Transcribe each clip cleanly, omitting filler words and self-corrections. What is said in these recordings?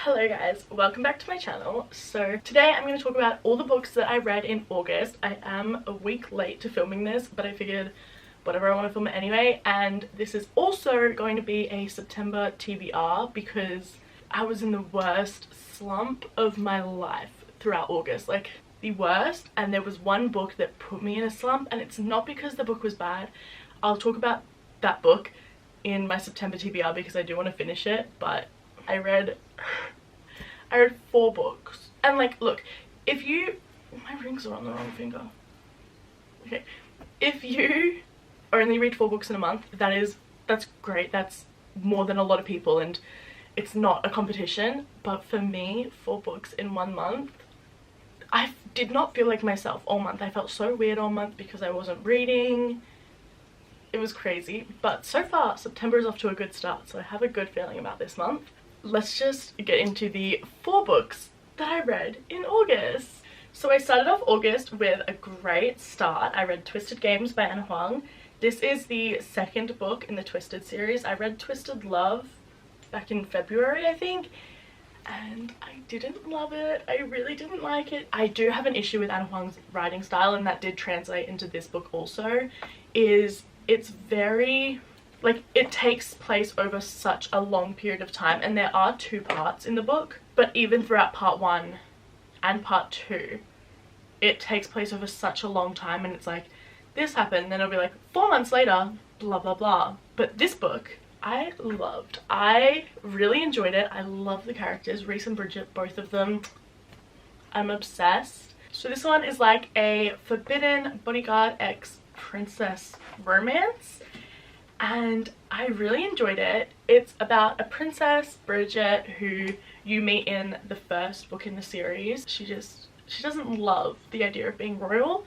Hello guys, welcome back to my channel. So today I'm going to talk about all the books that I read in August. I am a week late to filming this, but I figured whatever, I want to film it anyway. And this is also going to be a September TBR because I was in the worst slump of my life throughout August, like the worst. And there was one book that put me in a slump, and it's not because the book was bad. I'll talk about that book in my September TBR because I do want to finish it, but I read 4 books. And like, look, if you, my rings are on the wrong finger. Okay, if you only read 4 books in a month, that's great. That's more than a lot of people, and it's not a competition. But for me, 4 books in 1 month, I did not feel like myself all month. I felt so weird all month because I wasn't reading. It was crazy. But so far, September is off to a good start, so I have a good feeling about this month. Let's just get into the 4 books that I read in August. So I started off August with a great start. I read Twisted Games by Anna Huang. This is the 2nd book in the Twisted series. I read Twisted Love back in February, I think, and I didn't love it. I really didn't like it. I do have an issue with Anna Huang's writing style, and that did translate into this book also. It's very, like, it takes place over such a long period of time, and there are 2 parts in the book, but even throughout part 1 and part 2 it takes place over such a long time, and it's like, this happened, then it'll be like 4 months later, blah blah blah. But this book I loved. I really enjoyed it. I love the characters, Reese and Bridget, both of them. I'm obsessed. So this one is like a forbidden bodyguard ex-princess romance, and I really enjoyed it. It's about a princess, Bridget, who you meet in the 1st book in the series. She doesn't love the idea of being royal,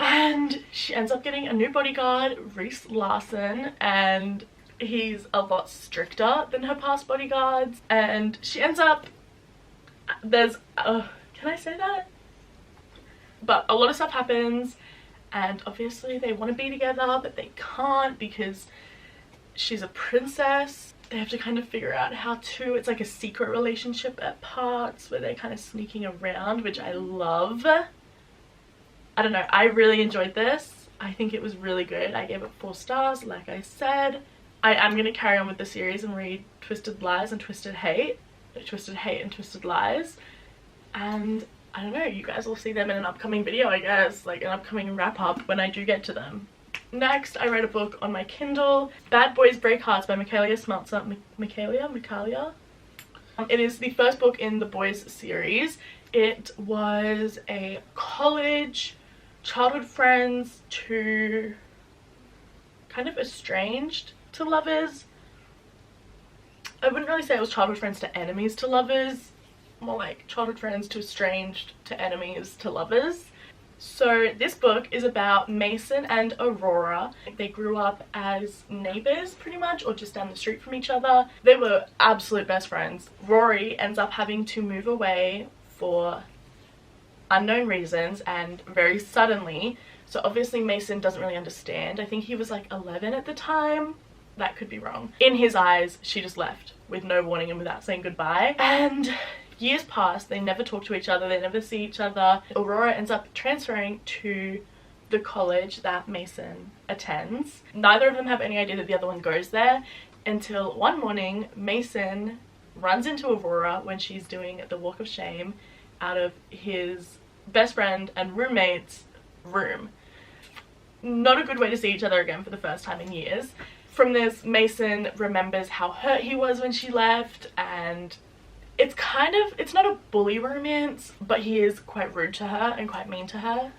and she ends up getting a new bodyguard, Reese Larson, and he's a lot stricter than her past bodyguards, and she ends up, can I say that? But a lot of stuff happens, and obviously they want to be together, but they can't because she's a princess. They have to kind of figure out how to, it's like a secret relationship at parts where they're kind of sneaking around, which I love. I don't know, I really enjoyed this. I think it was really good. I gave it 4 stars, like I said. I am going to carry on with the series and read Twisted Lies and Twisted Hate. Twisted Hate and Twisted Lies. And I don't know, you guys will see them in an upcoming video, I guess, like an upcoming wrap up when I do get to them. Next, I read a book on my Kindle, Bad Boys Break Hearts by Michaelia Smeltzer. Michaelia? It is the 1st book in the Boys series. It was a college, childhood friends to kind of estranged to lovers. I wouldn't really say it was childhood friends to enemies to lovers. More like childhood friends to estranged to enemies to lovers. So this book is about Mason and Aurora. They grew up as neighbors pretty much, or just down the street from each other. They were absolute best friends. Rory ends up having to move away for unknown reasons and very suddenly. So obviously Mason doesn't really understand. I think he was like 11 at the time. That could be wrong. In his eyes, she just left with no warning and without saying goodbye. And years pass, they never talk to each other, they never see each other. Aurora ends up transferring to the college that Mason attends. Neither of them have any idea that the other one goes there until one morning Mason runs into Aurora when she's doing the walk of shame out of his best friend and roommate's room. Not a good way to see each other again for the first time in years. From this, Mason remembers how hurt he was when she left, and it's not a bully romance, but he is quite rude to her and quite mean to her.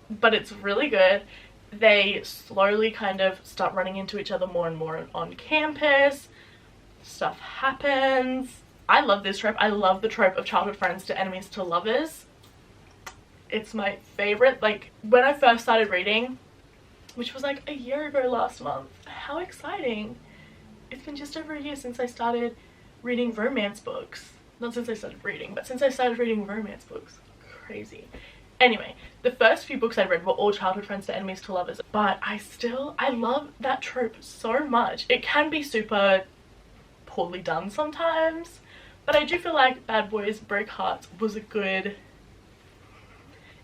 But it's really good. They slowly kind of start running into each other more and more on campus. Stuff happens. I love this trope. I love the trope of childhood friends to enemies to lovers. It's my favorite. Like, when I first started reading, which was like a year ago last month, how exciting. It's been just over a year since I started reading romance books. Not since I started reading, but since I started reading romance books. Crazy. Anyway, the first few books I read were all childhood friends to enemies to lovers, but I love that trope so much. It can be super poorly done sometimes, But I do feel like Bad Boys Break Hearts was a good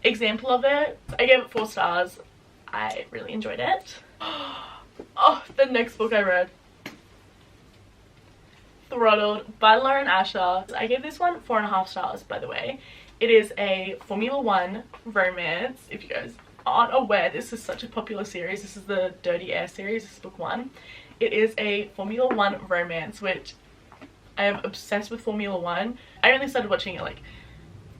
example of it. I gave it 4 stars. I really enjoyed it. Oh, the next book I read, Throttled by Lauren Asher. I gave this one 4.5 stars, by the way. It is a Formula One romance. If you guys aren't aware, this is such a popular series. This is the Dirty Air series. This is book 1. It is a Formula One romance, which I am obsessed with Formula One. I only started watching it like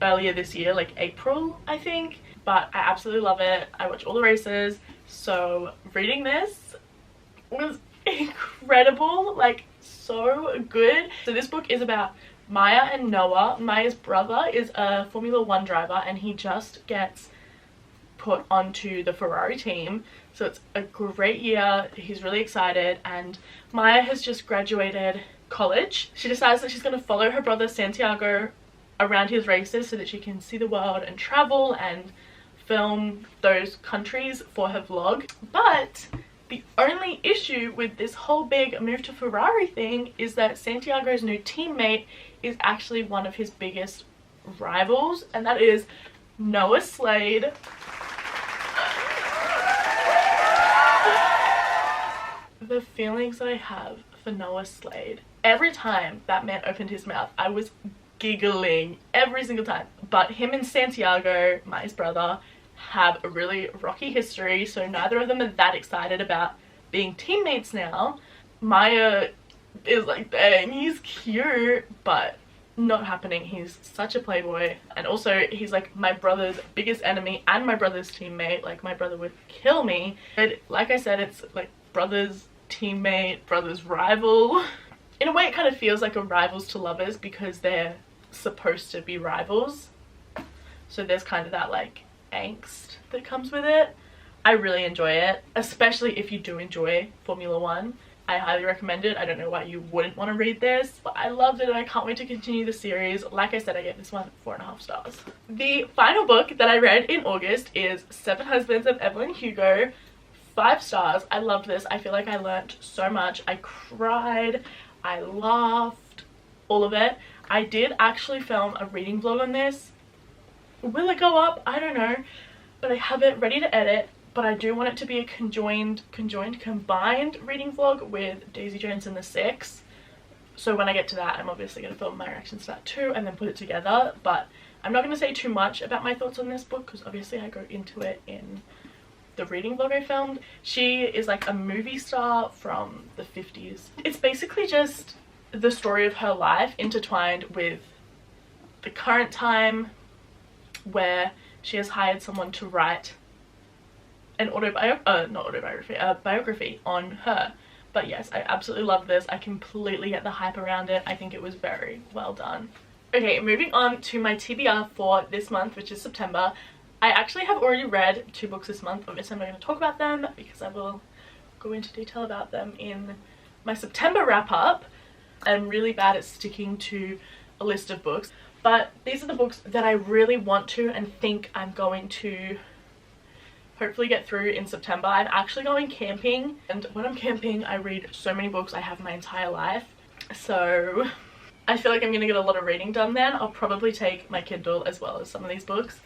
earlier this year, like April I think, but I absolutely love it. I watch all the races, so reading this was incredible, like so good. So this book is about Maya and Noah. Maya's brother is a Formula One driver and he just gets put onto the Ferrari team, so it's a great year. He's really excited, and Maya has just graduated college. She decides that she's going to follow her brother Santiago around his races so that she can see the world and travel and film those countries for her vlog. But the only issue with this whole big move to Ferrari thing is that Santiago's new teammate is actually one of his biggest rivals, and that is Noah Slade. The feelings that I have for Noah Slade. Every time that man opened his mouth, I was giggling every single time. But him and Santiago, Maya's brother, have a really rocky history, so neither of them are that excited about being teammates now. Maya is like, dang, he's cute, but not happening. He's such a playboy, and also he's like my brother's biggest enemy and my brother's teammate. Like, my brother would kill me. But like I said, it's like brother's teammate, brother's rival. In a way it kind of feels like a rivals to lovers because they're supposed to be rivals, so there's kind of that like angst that comes with it. I really enjoy it, especially if you do enjoy Formula One. I highly recommend it. I don't know why you wouldn't want to read this, but I loved it and I can't wait to continue the series. Like I said, I gave this one 4.5 stars. The final book that I read in August is 7 Husbands of Evelyn Hugo. 5 stars. I loved this. I feel like I learned so much. I cried, I laughed, all of it. I did actually film a reading vlog on this. Will it go up? I don't know, but I have it ready to edit. But I do want it to be a combined reading vlog with Daisy Jones and the Six. So when I get to that, I'm obviously going to film my reactions to that too and then put it together. But I'm not going to say too much about my thoughts on this book because obviously I go into it in the reading vlog I filmed. She is like a movie star from the 50s. It's basically just the story of her life intertwined with the current time, where she has hired someone to write an biography on her. But yes, I absolutely love this. I completely get the hype around it. I think it was very well done. Okay, moving on to my TBR for this month, which is September. I actually have already read 2 books this month. Obviously I'm not going to talk about them because I will go into detail about them in my September wrap up. I'm really bad at sticking to a list of books, but these are the books that I really want to and think I'm going to hopefully get through in September. I'm actually going camping, and when I'm camping I read so many books I have my entire life, so I feel like I'm gonna get a lot of reading done then. I'll probably take my Kindle as well as some of these books.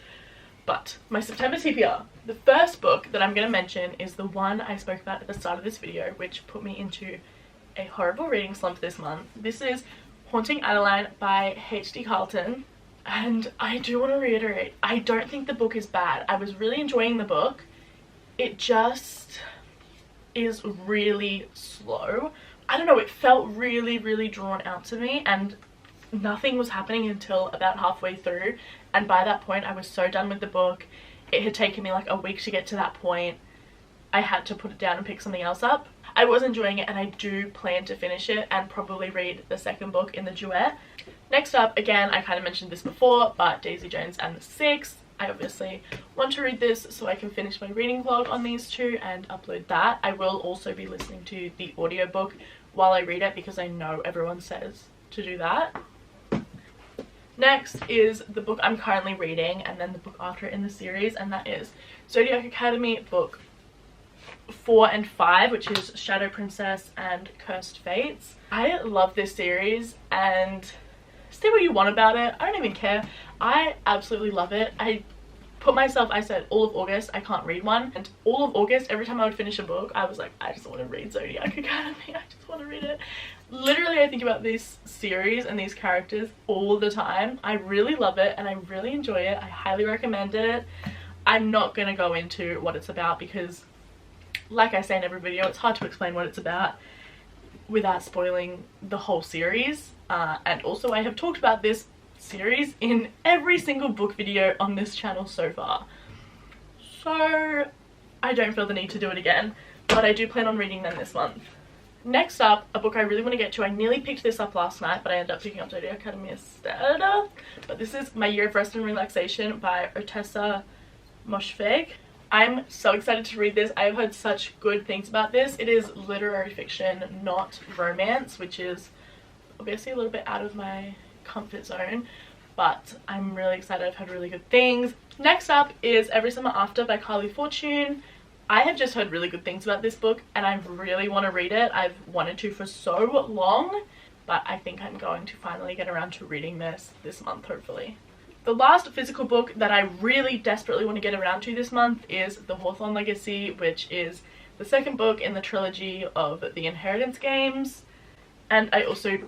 But my September TBR, the first book that I'm going to mention is the one I spoke about at the start of this video, which put me into a horrible reading slump this month. This is Haunting Adeline by H.D. Carlton, and I do want to reiterate, I don't think the book is bad. I was really enjoying the book. It just is really slow. I don't know, it felt really drawn out to me, and nothing was happening until about halfway through, and by that point I was so done with the book. It had taken me like a week to get to that point. I had to put it down and pick something else up. I was enjoying it and I do plan to finish it and probably read the second book in the duet. Next up, again, I kind of mentioned this before, but Daisy Jones and the Six. I obviously want to read this so I can finish my reading vlog on these 2 and upload that. I will also be listening to the audiobook while I read it because I know everyone says to do that. Next is the book I'm currently reading and then the book after it in the series, and that is Zodiac Academy book 4 and 5, which is Shadow Princess and Cursed Fates. I love this series, and say what you want about it. I don't even care. I absolutely love it. I said all of August I can't read one, and all of August every time I would finish a book I was like, I just want to read Zodiac Academy. I just want to read it. Literally, I think about this series and these characters all the time. I really love it and I really enjoy it. I highly recommend it. I'm not gonna go into what it's about because, like I say in every video, it's hard to explain what it's about without spoiling the whole series. And also I have talked about this series in every single book video on this channel so far, so I don't feel the need to do it again, but I do plan on reading them this month. Next up, a book I really want to get to. I nearly picked this up last night, but I ended up picking up Zodiac Academy instead. But this is My Year of Rest and Relaxation by Otessa Moshfegh. I'm so excited to read this. I've heard such good things about this. It is literary fiction, not romance, which is obviously a little bit out of my comfort zone, but I'm really excited. I've heard really good things. Next up is Every Summer After by Carly Fortune. I have just heard really good things about this book and I really want to read it. I've wanted to for so long, but I think I'm going to finally get around to reading this month, hopefully. The last physical book that I really desperately want to get around to this month is The Hawthorne Legacy, which is the second book in the trilogy of the Inheritance games. And I also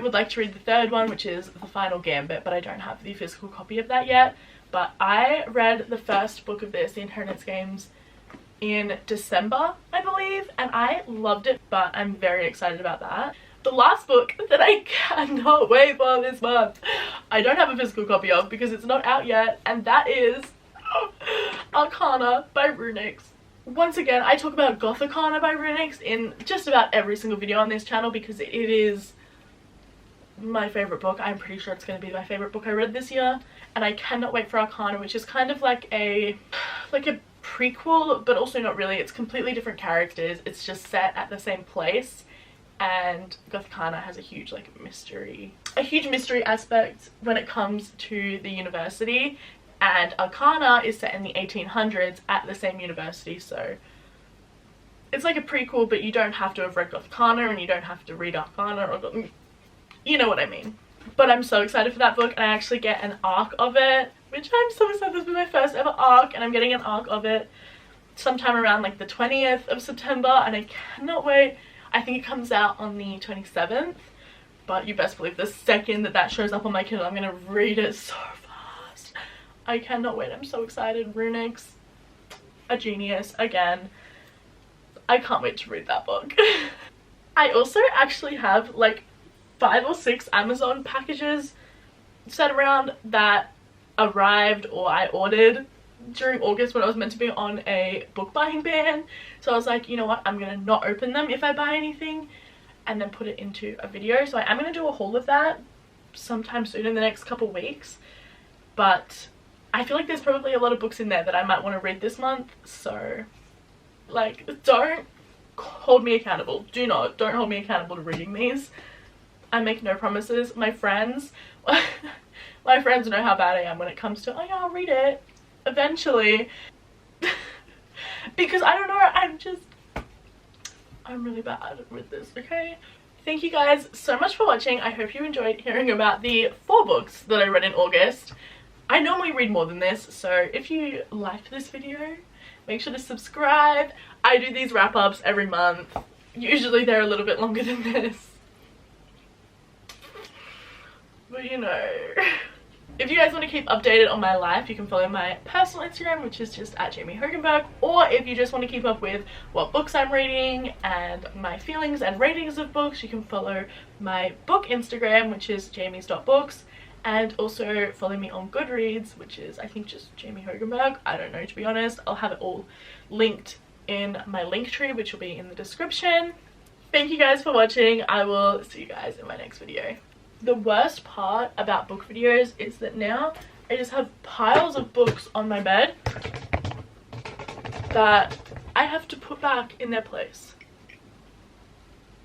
would like to read the third one, which is The Final Gambit, but I don't have the physical copy of that yet. But I read the first book of this, The Inheritance Games, in December, I believe, and I loved it, but I'm very excited about that. The last book that I cannot wait for this month, I don't have a physical copy of because it's not out yet, and that is Arcana by Runix. Once again, I talk about Goth Arcana by Runix in just about every single video on this channel because it is my favorite book. I'm pretty sure it's going to be my favorite book I read this year, and I cannot wait for Arcana, which is kind of like a prequel, but also not really. It's completely different characters. It's just set at the same place, and Goth Arcana has a huge mystery aspect when it comes to the university, and Arcana is set in the 1800s at the same university, so it's like a prequel, but you don't have to have read Goth Arcana and you don't have to read Arcana, or you know what I mean. But I'm so excited for that book, and I actually get an arc of it, which I'm so excited. This will be my first ever arc, and I'm getting an arc of it sometime around the 20th of September, and I cannot wait. I think it comes out on the 27th, but you best believe the second that shows up on my Kindle, I'm gonna read it so fast. I cannot wait. I'm so excited. Runix, a genius again. I can't wait to read that book. I also actually have 5 or 6 Amazon packages set around that arrived or I ordered during August when I was meant to be on a book buying ban. So I was like, you know what, I'm gonna not open them if I buy anything and then put it into a video. So I am gonna do a haul of that sometime soon in the next couple weeks, but I feel like there's probably a lot of books in there that I might want to read this month, so don't hold me accountable. Don't hold me accountable to reading these. I make no promises. My friends know how bad I am when it comes to, oh yeah, I'll read it eventually. Because I don't know, I'm really bad with this, okay? Thank you guys so much for watching. I hope you enjoyed hearing about the 4 books that I read in August. I normally read more than this, so if you liked this video, make sure to subscribe. I do these wrap-ups every month. Usually they're a little bit longer than this, but you know. If you guys want to keep updated on my life, you can follow my personal Instagram, which is just at Jamie Hogenbirk, or if you just want to keep up with what books I'm reading and my feelings and ratings of books, you can follow my book Instagram, which is jamies.books, and also follow me on Goodreads, which is I think just Jamie Hogenbirk. I don't know, to be honest. I'll have it all linked in my link tree, which will be in the description. Thank you guys for watching. I will see you guys in my next video. The worst part about book videos is that now I just have piles of books on my bed that I have to put back in their place.